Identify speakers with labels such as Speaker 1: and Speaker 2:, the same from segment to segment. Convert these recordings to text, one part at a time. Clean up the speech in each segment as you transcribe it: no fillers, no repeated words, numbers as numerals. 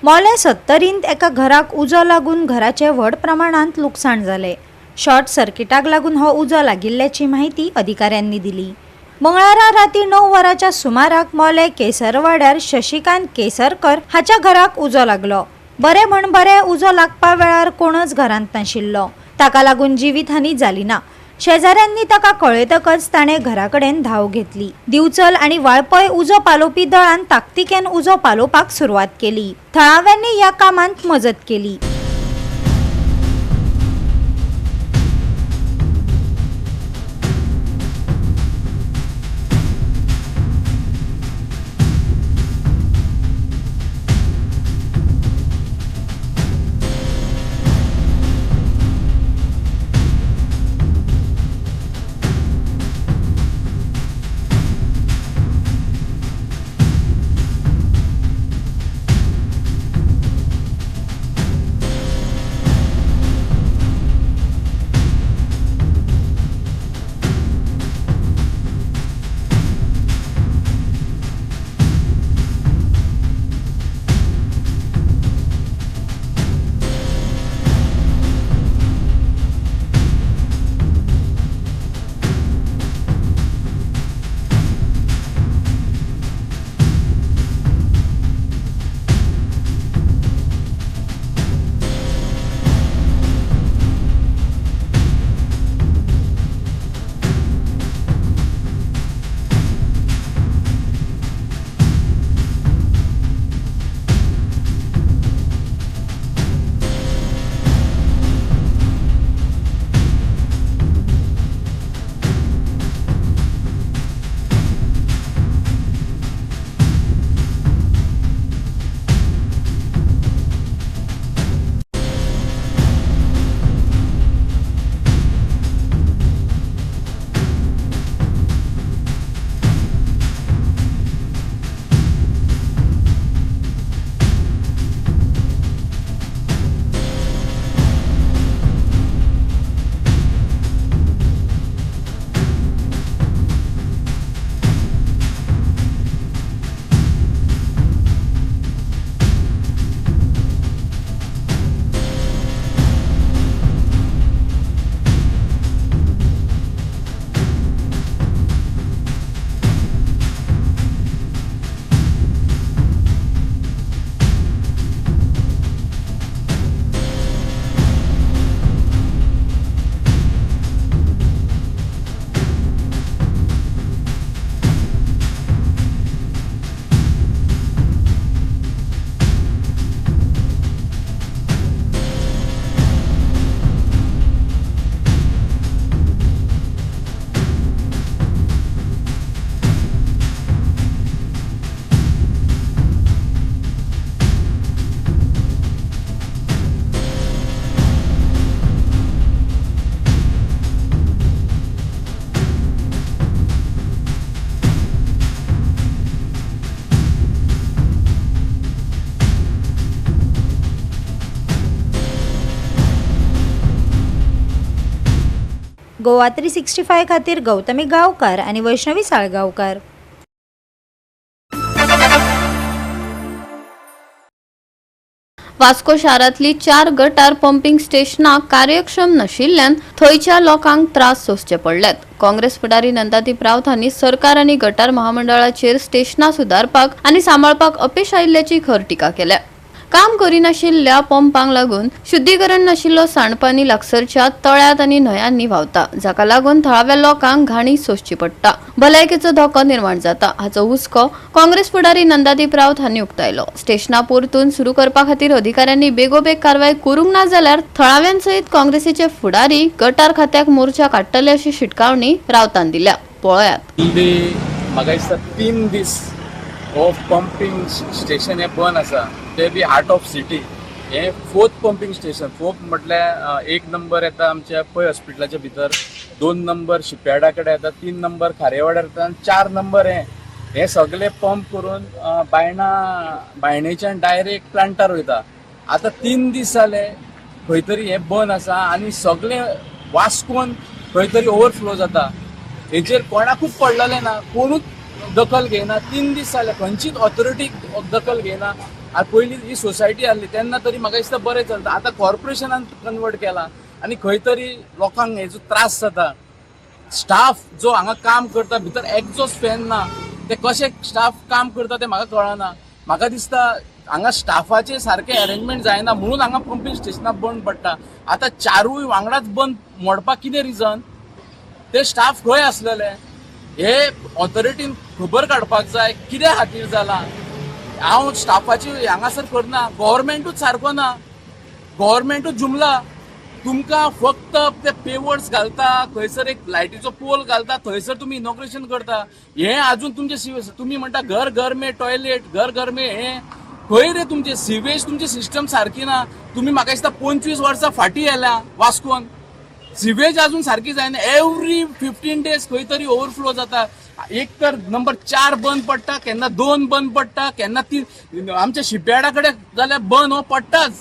Speaker 1: मोले 70 एका घराक उजो लागून घराचे व्हड प्रमाणात लुकसाण जाले। शॉर्ट सर्किटाक लागून हो उजो लागिल्ल्याची माहिती अधिकाऱ्यांनी दिली। मंगळारा राती 9 वरांच्या सुमाराक मोले केसरवाड्यार शशिकांत केसरकर हाच्या घराक उजो लागलो। बरे म्हण बरे उजो लागपा वेळार कोणच घरांत नाशिल्लो, ताका लागून जीवितहानी जाली ना। शेजाऱ्यांनी ताका कळयतकच ताणें घराकडेन धाव घेतली। दिवचल आणि वाळपय उजो पालोवपी दळान ताकतिकेन उजो पालोवपाक सुरवात केली। थळाव्यांनी ह्या कामांत मजत केली। गोवा 365 खातीर गौतमी गांवकार आणि वैष्णवी साळगांवकार।
Speaker 2: वास्को शारांतली 4 गटार पंपिंग स्टेशनां कार्यक्षम नाशिल्ल्यान थंयच्या लोकांक त्रास सोंसचे पडल्यात। काँग्रेस फुडारी नंदादीप रावत हांनी सरकार आनी गटार महामंडळाचेर स्टेशनां सुदारपाक आनी सांबाळपाक अपेस आयिल्ल्याची खर टिका केल्या। काम करिनाशिल्ल्या पंपांक लागून शुद्धीकरण नाशिल्लो सांडपाणी लागसरच्या तळ्यांत आनी न्हंयांनी व्हांवता, जाका लागून थळाव्या लोकांक घाणी सोंसची पडटा, भलायकेचो धोको निर्माण जाता। हाचो हुस्को काँग्रेस फुडारी नंदादीप रावत हांनी उक्तायलो। स्टेशनां परतून सुरू करपा खातीर अधिकाऱ्यांनी बेगोबेग कारवाय करूंक ना जाल्यार थळाव्यांसयत काँग्रेसीचे फुडारी गटार खात्याक मोर्चा काडटले अशी शिटकावणी रावतान दिल्या। पळयात।
Speaker 3: म्हाका दिसता 3 दीस ऑफ पंपिंग स्टेशन हे बंद आसा, ते बी हार्ट ऑफ सिटी। हे 4th पंपिंग स्टेशन। 4th म्हटल्यार 1 नंबर येता आमच्या पै हॉस्पिटलाच्या भितर, 2 नंबर शिपयार्डा कडेन येता, 3 नंबर खारेवाड्यार येता आनी 4 नंबर हे सगळे पंप करून बायणेच्यान डायरेक्ट प्लांटार वयता। आता 3 दीस जाले खंय तरी हे बंद आसा आनी सगळे वास्कोन खंय तरी ओवरफ्लो जाता। हेचेर कोणाकूच पडलेले ना, कोणूच दखल घेयना। 3 दीस जाले खंयचीच ऑथॉरिटी दखल घेयना पयलीं ही सोसायटी आसली तेन्ना तरी म्हाका दिसता बरें चलता. आतां कॉर्पोरेशनान कन्वर्ट केला आनी खंय तरी लोकांक हेजो त्रास जाता. स्टाफ जो हांगा काम करता भितर एक्झॉस्ट फॅन ना, ते कशे स्टाफ काम करता ते म्हाका कळना. म्हाका दिसता हांगा स्टाफाचे सारखे अरेंजमेंट जायना म्हणून हांगा पंपिंग स्टेशनां बंद पडटा. आतां चारूय वांगडाच बंद मोडपाक कितें रिजन? ते स्टाफ खंय आसलेले हे ऑथॉरिटीन खबर काडपाक जाय कित्या खातीर जाला. हांव स्टाफाची हांगासर करना, गव्हर्मेंटूच सारको ना, गव्हर्मेंटूच जुमला. तुमकां फक्त ते पेवर्ड्स घालता, खंयसर एक लायटीचो पोल घालता, थंयसर तुमी इनॉग्रेशन करता. हे अजून तुमचे तुमी म्हणटा घर घर में टॉयलेट, घर घर में हे खंय रे तुमचे सिवेज, तुमची सिस्टम सारकी ना. तुम्ही म्हाका दिसता 25 वर्सां फाटीं येल्या वास्कोन, सिवेज अजून सारकी जायना. एवरी 15 days खंय तरी ओव्हरफ्लो जाता. एक तर नंबर 4 बंद पडटा, केन्ना 2 बंद पडटा, केन्ना 3. आमच्या शिपयार्डा कडेन जाल्यार बंद हो पडटाच.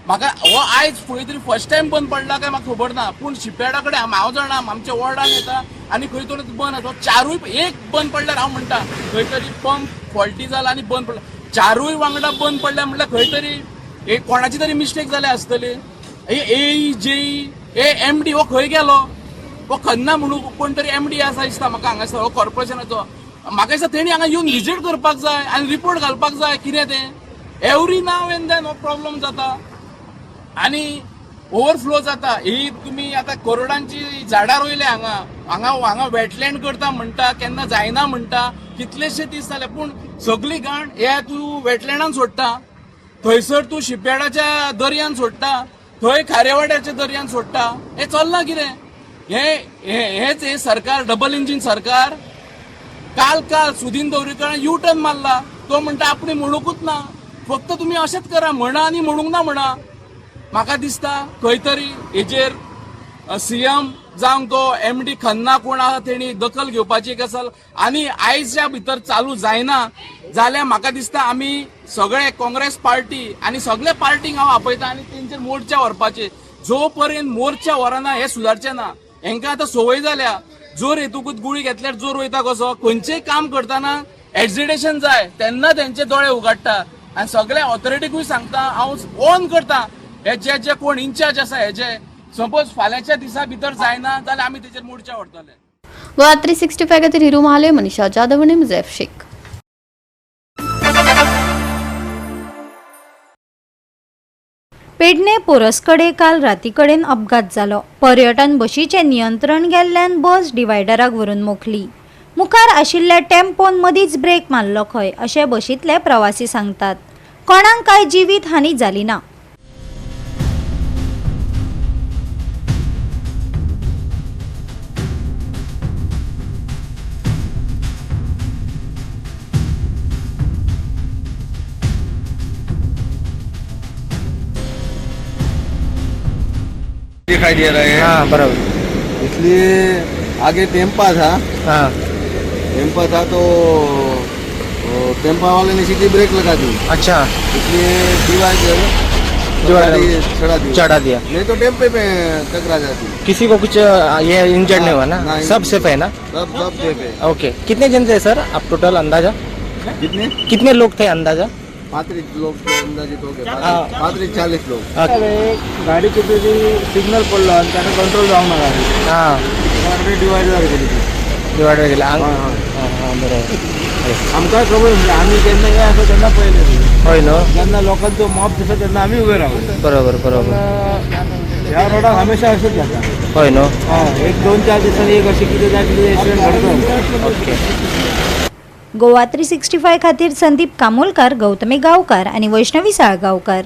Speaker 3: म्हाका हो आयज खंय तरी फर्स्ट टायम बंद पडला काय म्हाका खबर ना, पूण शिपयार्डा कडेन हांव जाणा आमच्या वॉर्डान येता आनी खंय तरी बंद आसा. चारूय एक बंद पडल्यार हांव म्हणटा खंय तरी पंप फॉल्टी जाला आनी बंद पडला. चारूय वांगडा बंद पडल्या म्हणल्यार खंय तरी कोणाची तरी मिस्टेक जाली आसतली. ए जेई MD हो खंय गेलो? हो खन्ना म्हणून कोण तरी MD आसा दिसता म्हाका हांगासर हो कॉर्पोरेशनाचो. म्हाका दिसता तेणी हांगा येवन विजीट करपाक जाय आनी रिपोर्ट घालपाक जाय कितें तें. एवरी नाव एंड देन हो प्रॉब्लेम जाता आनी ओव्हरफ्लो जाता. ही तुमी आतां करोडांची झाडां रोयले हांगा वेटलँड करता म्हणटा, केन्ना जायना म्हणटा, कितलेशे दीस जाले. पूण सगळी घाण हे तूं वेटलँडान सोडटा, थंयसर तूं शिपयार्डाच्या दर्यान सोडटा, थंय खारेवाड्याच्या दर्यान सोडटा. हे चलना कितें? हेच हे सरकार डबल इंजिन सरकार. काल सुदीन दवरीकर यू टर्न मारला. तो म्हणटा आपणी म्हणूकूच ना, फक्त तुम्ही अशेंच करा, म्हणा आनी म्हणूंक ना म्हणा. म्हाका दिसता खंय तरी हेजेर CM जावं तो MD खन्ना कोण आसा तेणी दखल घेवपाची गजाल. आनी आयजच्या भितर चालू जायना जाल्यार म्हाका दिसता आमी सगळे काँग्रेस पार्टी आनी सगळे पार्टींक हांव आपयता आनी तेंचेर मोर्चा व्हरपाचे. जो पर्यंत मोर्चा व्हरना हे सुदारचे ना. हेंकां आतां संवय जाल्या, जोर हेतूकूच गुळी घेतल्यार जोर वयता कसो. खंयचेंय काम करतना एक्झिटेशन जाय तेन्ना तेंचे दोळे उगडटा. आनी सगळ्या ऑथॉरिटीकूय सांगता, हांव ऑन करता हे जे कोण इन्चार्ज आसा हेजे, सपोज फाल्यांच्या दिसा भितर जायना जाल्यार आमी तेचेर मोर्चा व्हरतले.
Speaker 2: गोवा 365 खातीर हिरू महाले, मनीषा जाधव आनी मुझैफ शेख.
Speaker 1: पेडणे पोरसकडे काल रातीकडेन अपघात जालो. पर्यटन बशीचे नियंत्रण गेल्ल्यान बस डिवायडराक व्हरून मोखली. मुखार आशिल्ल्या टेम्पोन मदींच ब्रेक मारलो खंय अशें बशींतले प्रवासी सांगतात. कोणाक कांय जिवीत हानी जाली ना.
Speaker 4: दिखाई दे रहे हैं।
Speaker 5: हाँ बराबर।
Speaker 4: इसलिए आगे टेम्पा था।
Speaker 5: हाँ
Speaker 4: टेम्पा था तो टेम्पा वाले ने सीधी ब्रेक लगा दी।
Speaker 5: अच्छा,
Speaker 4: इसलिए डिवाइडर चढ़ा दिया। नहीं तो टेम्पे पे टकरा जाती।
Speaker 5: किसी को कुछ ये इंजर्ड नहीं हुआ ना?
Speaker 4: नहीं।
Speaker 5: सब सेफ है ना?
Speaker 4: सब सेफ है।
Speaker 5: ओके, कितने जन थे सर आप टोटल अंदाजा? कितने लोग थे अंदाजा?
Speaker 4: 35 लोग अंदाजित हो गए।
Speaker 5: हाँ।
Speaker 4: 35-40 लोग।
Speaker 6: गाडी कुठेतरी सिग्नल पडलो आणि त्याने कंट्रोल जावना गाडी.
Speaker 5: हां,
Speaker 6: डिवायडर गेली.
Speaker 5: डिवायडर गेला.
Speaker 6: हां.
Speaker 5: हां बरोबर.
Speaker 6: आमकां खबर म्हणजे आम्ही जेन्ना हे असं त्यांना पहिले
Speaker 5: होय नो?
Speaker 6: जेन्ना लोकांचो मॉब दिसता तेन्ना आम्ही उभे राहतो.
Speaker 5: बरोबर.
Speaker 6: ह्या रोडाक हमेशा असेच जाता.
Speaker 5: होय नो?
Speaker 6: 1-2-4 दिसांनी एक अशी कितें जाय कितें एक्सिडेंट घडतो.
Speaker 5: ओके.
Speaker 1: गोवा 365 खातीर संदीप कामोलकार, गौतमी गांवकार आणि वैष्णवी साळगांवकार.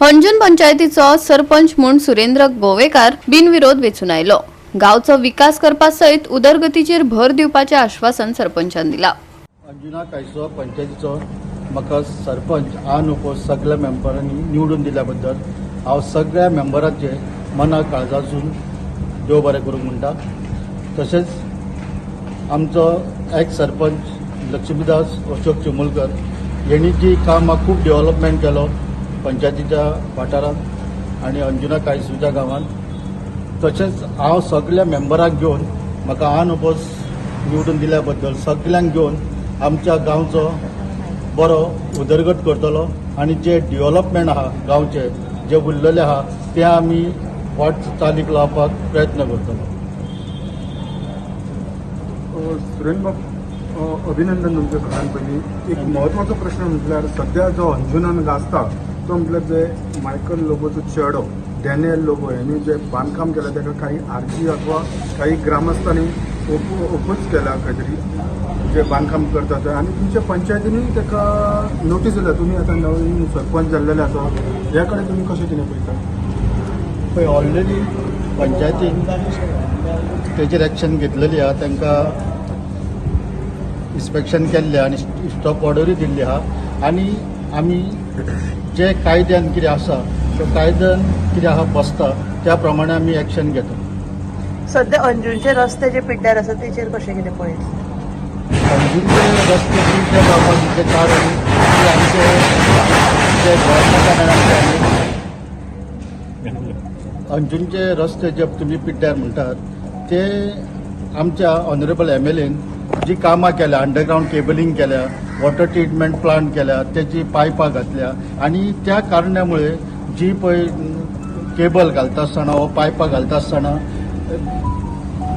Speaker 2: अंजुन पंचायतीचो सरपंच म्हूण सुरेंद्र गोवेकार बिनविरोध वेचून आयलो. गांवचो विकास करपा सयत उदरगतीचेर भर दिवपाचें आश्वासन सरपंचान दिलां.
Speaker 7: अंजुना कायसो पंचायतीचो म्हाका सरपंच नको सगळ्या मेंबरांनी निवडून दिल्या बद्दल हांव सगळ्या मेंबरांचे मनाक काळजासून देव बरें करूंक म्हणटा. तशेंच आमचो एक्स सरपंच लक्ष्मीदास अशोक चिमुलकर हेणी जी कामां खूब डेव्हलपमेंट केलो पंचायतीच्या वाठारांत आनी अंजुना कायसूच्या गांवांत. तशेंच हांव सगळ्या मेंबरांक घेवन म्हाका ऑन अपोज निवडून दिल्याबद्दल सगळ्यांक घेवन आमच्या गांवचो बरो उदरगत करतलो आणि जे डेव्हलपमेंट आहा गांवचे जे उरलेले आहा ते आमी वाटचालीक लावपाक प्रयत्न करतलो.
Speaker 8: सुरेंद्र अभिनंदन तुमच्या सगळ्यां पयलीं. एक म्हत्वाचो प्रश्न म्हटल्यार सध्या जो अंजुनान गाजता तो म्हटल्यार जे मायकल लोबोचो चेडो डॅनियल लोबो यांनी जे बांदकाम केलं ताका काही आरजी अथवा काही ग्रामस्थांनी ओपोज केला काहीतरी जे बांदकाम करता ते, आणि तुमच्या पंचायतीनी ताका नोटीस दिल्या. तुम्ही आता नवीन सरपंच जाल्लेले आसा, ह्या कडेन तुम्ही कशें कितें पळयता?
Speaker 7: पळय ऑलरेडी पंचायतीन तेजेर एक्शन घेतलेली आहा, तांकां इन्स्पेक्शन केल्लें आणि स्टॉप ऑर्डरूय दिल्ली आहा आणि आमी जे कायद्यान कितें आसा तो कायद्यान कितें आहा बसता त्या प्रमाणे आमी एक्शन घेता.
Speaker 9: सध्या अंजूनचे रस्ते जे पिड्ड्यार आसा तेचेर कशें कितें पळयता?
Speaker 7: अंजूनचे रस्ते पिड्ड्यार जावपाचें कारण की आमचे जे गोवोरमेंटान अंजूनचे रस्ते जे तुमी पिड्ड्यार म्हणटात ते आमच्या ऑनरेबल MLAन जी कामां केल्या, अंडरग्रावंड केबलिंग केल्या, वॉटर ट्रीटमेंट प्लांट केल्या, त्याची पायपां घातल्या आणि त्या कारणामुळे जी पळय केबल घालता आसतना वा पायपां घालता आसतना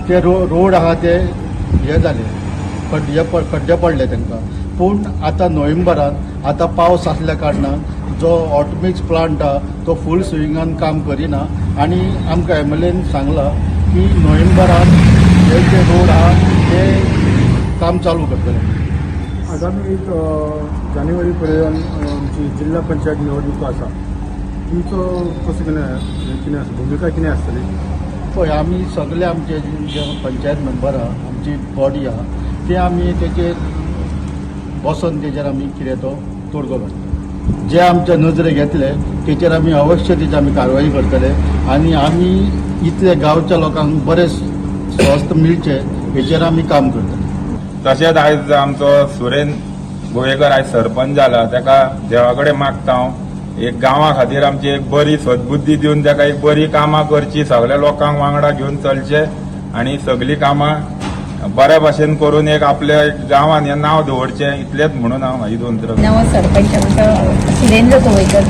Speaker 7: ते रोड आहा ते हे जाले, खड्डे पडले तांकां. पूण आतां नोव्हेंबरान आतां पावस आसल्या कारणान जो ऑटोमिक्स प्लांट आहा तो फूल स्विंगान काम करिना आणि आमकां MLAन सांगला की नोव्हेंबरान हे जे रोड आहा ते काम चालू करतले.
Speaker 8: आगामी जानेवारी पर्यंत आमची जिल्हा पंचायत निवडणूक आसा, तुमचो कसो कितें आसा भुमिका कितें आसतली?
Speaker 7: पळय आमी सगळे आमचे जे पंचायत मेंबर आहा, आमची बॉडी आहा ते आमी तेचेर बसून तेचेर आमी कितें तो तोडगो घालतले. जे आमच्या नजरेक येतले तेचेर आमी अवश्य तेची आमी कारवाई करतले आणि आमी इतले गांवच्या लोकांक बरें स्वस्थ मिळचे हेचेर आमी काम करतले.
Speaker 10: तशेंच आयज आमचो सुरेंद्र गोवेकर आयज सरपंच जाला, ताका देवा कडेन मागता हांव एक गांवा खातीर आमची एक बरी सद्बुद्धी दिवन ताका एक बरी कामां करची, सगळ्या लोकांक वांगडा घेवन चलचे आणि सगळीं कामां बऱ्या भाशेन करून एक आपल्या गांवान हें नांव दवरचें, इतलेंच म्हणून हांव म्हाजी दोन उतरां.
Speaker 11: नवो सरपंच आमचो सुरेंद्र गोवेकर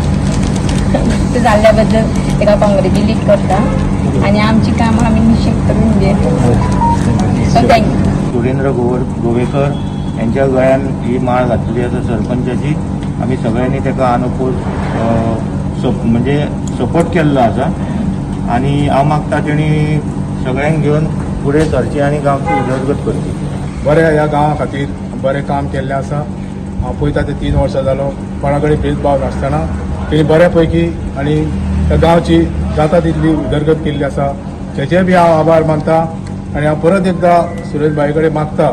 Speaker 11: ते जाल्ल्या बद्दल ताका कॉंग्रेच्युलेट करता आणि आमची कामां आमी निश्चित करून दिवं. So thank you.
Speaker 6: सुरेंद्र गोवेकर यांच्या गळ्यान ही माळ घातली आसा सरपंचाची. आमी सगळ्यांनी ताका अनुकूल म्हणजे सपोर्ट केल्लो आसा आणि हांव मागता तेणी सगळ्यांक घेवन फुडें सरची आणि गांवची उदरगत करची.
Speaker 8: बरें ह्या गांवा खातीर बरें काम केल्लें आसा. हांव पळयता ते 3 वर्सां जालो कोणा कडेन भेदभाव नासतना तेणी बऱ्या पैकी आणि त्या गांवची जाता तितली उदरगत केल्ली आसा, तेचे बी हांव आभार मानता. आणि हांव परत एकदा सुरेश भाई कडेन मागता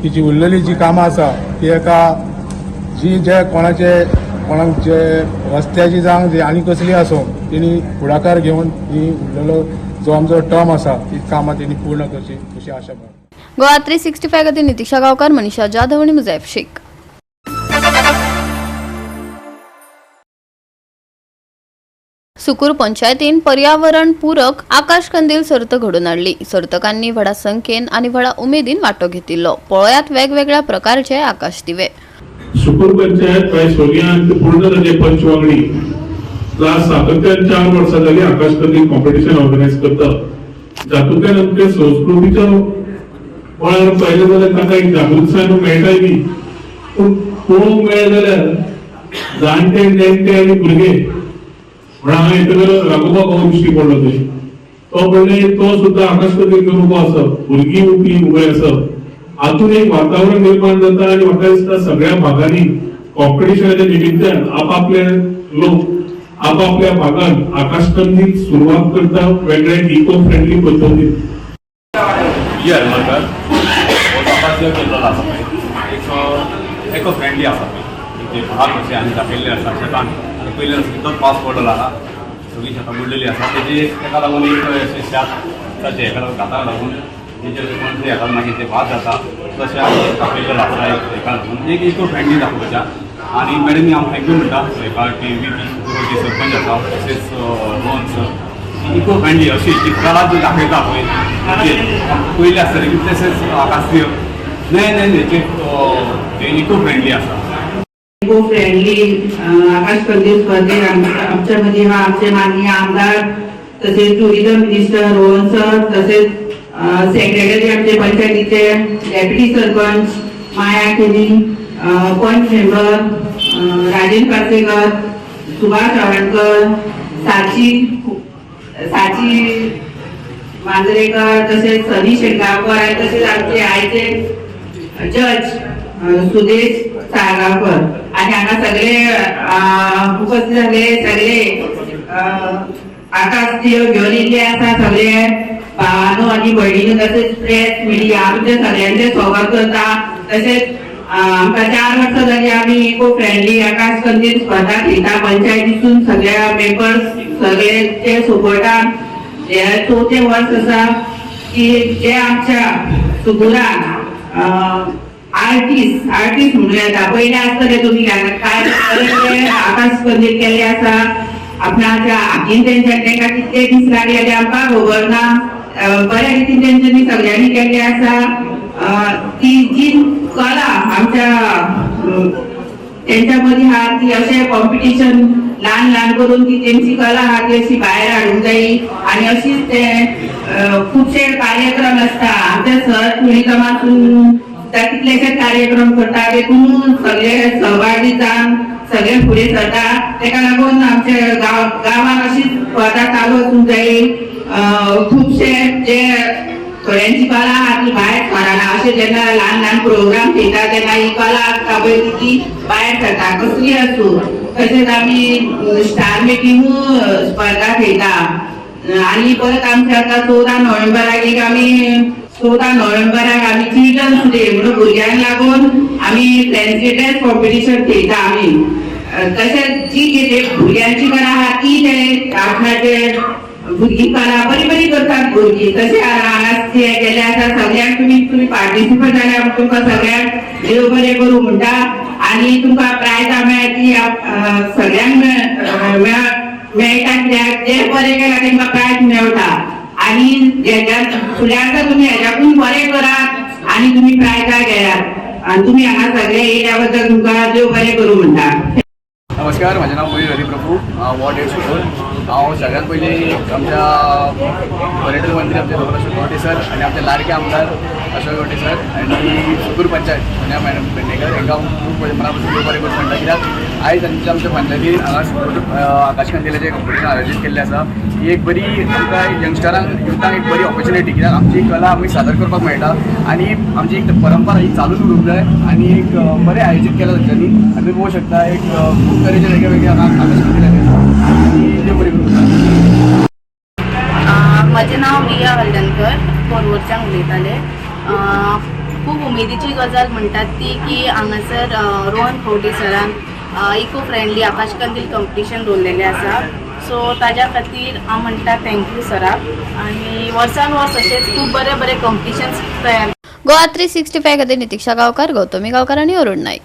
Speaker 8: की जी उरलेली जी कामां आसा ती एका जी जे कोणाक जे रस्त्याची जावं जी आनी कसली आसूं तेणी फुडाकार घेवन ही उरलेलो जो आमचो टर्म आसा ती कामां तेणी पूर्ण करची अशी आशा बाळगता.
Speaker 2: गोवा 365 खातीर नितिशा गांवकार, मनीषा जाधव आणि मुजैफ शेख. सुकूर पंचायतीन पर्यावरण पूरक आकाश कंदील सर्त घडून हाडली. सर्तकांनी व्हडा संख्येन आणि व्हडा उमेदीन वांटो घेतिल्लो. पळयात वेगवेगळ्या प्रकारचे आकाश दिवे.
Speaker 12: सुकूर पंचायत सगळ्यांत पूर्ण ताचे पंचवांगडी सातत्यान 4 वर्सां जाली आकाश कंदील कॉम्पिटिशन ऑर्गनायज करता. जातूंतल्यान आमच्या संस्कृतीचो पळोवन पळयलें जाल्यार ताका एक जागृतसाय मेळटाय बी. पूण पळोवंक मेळ्ळें जाल्यार जाणटे नेणटे आनी भुरगे म्हणून हांगा येतकर राघोबा भाऊ दिश्टी पडलो थंय. तो म्हणले तो सुद्दां आकाश कंदील घेवन उबो आसा, भुरगीं उबी उबे आसा. हातून एक वातावरण निर्माण जाता आणि म्हाका दिसता सगळ्या भागांनी कॉम्पिटिशनाच्या निमित्तान आपापले लोक आपापल्या भागात आकाश कंदील सुरवात करता वेगळ्या इको फ्रेंडली पद्धतीन.
Speaker 3: इको फ्रेंडली आसा ते भाग कशें आनी दाखयल्ले आसा शेतान आनी पयले एकदम पावस पडलेलो आहा, सगळीं शेतां बुडलेलीं आसा. तेका लागून एक शेताचे हेका घाताक लागून तेजेर कोणते हेका मागीर ते भात जाता तशें आमी दाखयल्लें आसा हेका लागून एक इको फ्रेंडली दाखोवपाच्या. आणि मॅडम हांव थँक्यू म्हणटा हेका की VP सरपंच आसा तशेंच रोहन इको फ्रेंडली अशी चित्रां दाखयता पळय पयले आसतलें की तशेंच आकाश
Speaker 12: इको फ्रेंडली आसा.
Speaker 9: इको फ्रेंडली आकाश कंदील स्पर्धेत आमच्या मध्ये आमचे माननीय आमदार तसेच टुरिझम मिनिस्टर रोहन सर तसेच सेक्रेटरी आमचे पंचायतीचे डेप्युटी सरपंच माया केनी पंच मेंबर राजेंद्र पार्सेकर सुभाष सावंतकर साची मांजरेकर तसेच सनी शेटगावकर आणि तसेच आमचे आयचे जज सुदेश साळगावकर आणि हांगा सगळे उपस्थित झाले सगळे आकाश घेऊन येयल्ले आसा सगळे भावानो आणि भयणीनो तसेच प्रेस मिडिया आमचे सगळ्यांचे स्वागत करता. तसेच आमकां 4 वर्सां जाली आमी इको फ्रेंडली आकाश कंदील स्पर्धा घेता पंचायतीसून सगळ्या मेंबर्स सगळ्यांचे सपोर्टान हे 4थे वर्स आसा की जे आमच्या सुगुरान आर्टिस्ट म्हणून येता. पयले आसतले तुमी काय आकाश कंदील केले आसा आपणाच्या हातीन तेंच्या कितले दीस लागले ते आमकां खबर ना. बऱ्या रितीन तेंच्यांनी सगळ्यांनी केले आसा. ती जी कला आमच्या त्यांच्या मध्ये हा ती असे कॉम्पिटिशन ल्हान करून ती त्यांची कला हा ती अशी भायर हाडूंक जायी आणि अशीच ते खुबशे कार्यक्रम असता. आमच्या सर टुरिझमातून कितलेशेच कार्यक्रम करता तेतून सगळे सहभागी जावन सगळे फुडें सरता. तेका लागून आमच्या गांवांत अशी स्पर्धा चालू वचूंक जायी. खुबशे जे थोड्यांची कला हा ती भायर सरना अशे जेन्ना ल्हान प्रोग्राम घेता तेन्ना ही कला आसता पळय ती भायर सरता कसली आसूं. तशेंच आमी स्टार मेकिंगूय स्पर्धा घेता आनी परत आमच्या आतां 14 नोव्हेंबराक एक आमी 14 नोव्हेंबराक आमी चिल्ड्रन्स डे म्हणून भुरग्यांक लागून आमी फॅन्सी ड्रेस कॉम्पिटिशन घेता आमी. तशेंच जी कितें भुरग्यांची कला आहा ती ते आपणाचे भुरगीं कला बरी करतात भुरगीं. तशें हांगा गेले आसा सगळ्यांक तुमी पार्टिसिपेट जाल्यार तुमकां सगळ्यांक देव बरें करूं म्हणटा आनी तुमकां प्रायजां मेळटा ती सगळ्यांक मेळटा कित्याक जे बरें केला तेंकां प्रायज मेळटा आनी हेज्या फुड्यान तुमी हेज्याकून बरें करात आनी तुमी प्रायजां घेयात आनी तुमी हांगा सगळे येयल्या बद्दल तुमकां देव बरें करूं म्हणटा.
Speaker 3: नमस्कार, माझे नाव मयूर हरिप्रभू, वॉर्ड 8 सुटोर. हांव सगळ्यात पयलीं आमच्या पर्यटन मंत्री आमचे डॉ. अशोक गावटे सर आणि आमचे लाडके आमदार अशोक गावटे सर आणि सुगूर पंचायत सोनिया मॅडम पेडणेकर हांकां खूब मनापासून देव बरें करूं म्हणटा. कित्याक आयज आमच्या पंचायतीन हांगा आकाश कंदीलाचें कॉम्पिटिशन आयोजीत केल्लें आसा. ही एक बरी आमकां यंगस्टरांक युथांक एक बरी ऑपॉर्च्युनिटी कित्याक आमची कला आमी सादर करपाक मेळटा आणि आमची एक परंपरा ही चालूच उरूंक जाय आणि एक बरें आयोजीत केलां तांच्यांनी. आमी पळोवंक शकता एक खूब तरेचे वेगळे आकाश कंदील आनी देव बरें करूं.
Speaker 11: म्हजें नांव रिया हळदणकर पोरवोरच्यान उलयतालें. खूब उमेदीची गजाल म्हणटात ती की हांगासर रोहन खंवटे सरान इको फ्रेंडली आकाश कंदील कॉम्पिटिशन दवरलेलें आसा. सो ताज्या खातीर हांव म्हणटा थँक्यू सराक आनी वर्सान वर्स अशेंच खूब बरे कॉम्पिटिशन्स तयार.
Speaker 2: गोवा 365 खातीर नितीक्षा गांवकार, गौतमी गांवकार आनी अरुण नाईक.